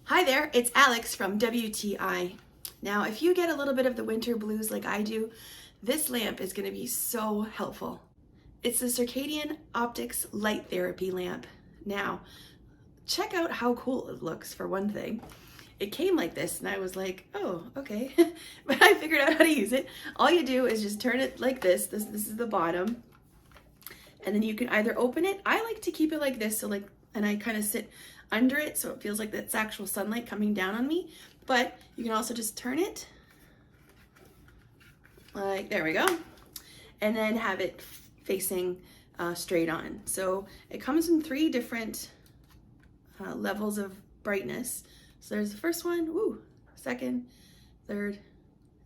Hi there, it's Alex from WTI. Now, if you get a little bit of the winter blues like I do, this lamp is going to be so helpful. It's the Circadian Optics Light Therapy lamp. Now, check out how cool it looks for one thing. It came like this and I was like, oh, okay. But I figured out how to use it. All you do is just turn it like this. This is the bottom. And then you can either open it. I like to keep it like this, and I kind of sit under it so it feels like that's actual sunlight coming down on me. But you can also just turn it like, there we go, and then have it facing straight on. So it comes in 3 different levels of brightness. So there's the first one, woo, second, third,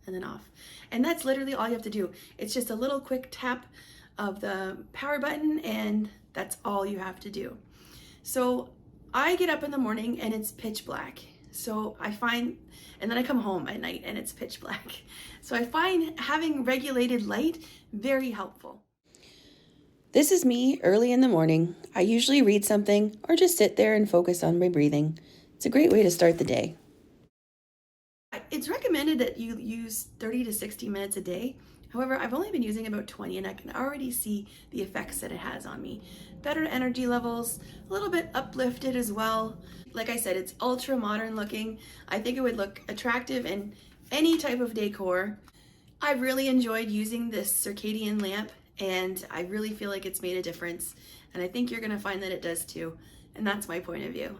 and then off. And that's literally all you have to do. It's just a little quick tap of the power button, and that's all you have to do. So I get up in the morning and it's pitch black. So I find, and then I come home at night and it's pitch black. So I find having regulated light very helpful. This is me early in the morning. I usually read something or just sit there and focus on my breathing. It's a great way to start the day. It's recommended that you use 30 to 60 minutes a day. However, I've only been using about 20 and I can already see the effects that it has on me. Better energy levels, a little bit uplifted as well. Like I said, it's ultra modern looking. I think it would look attractive in any type of decor. I've really enjoyed using this Circadian lamp and I really feel like it's made a difference. And I think you're gonna find that it does too. And that's my point of view.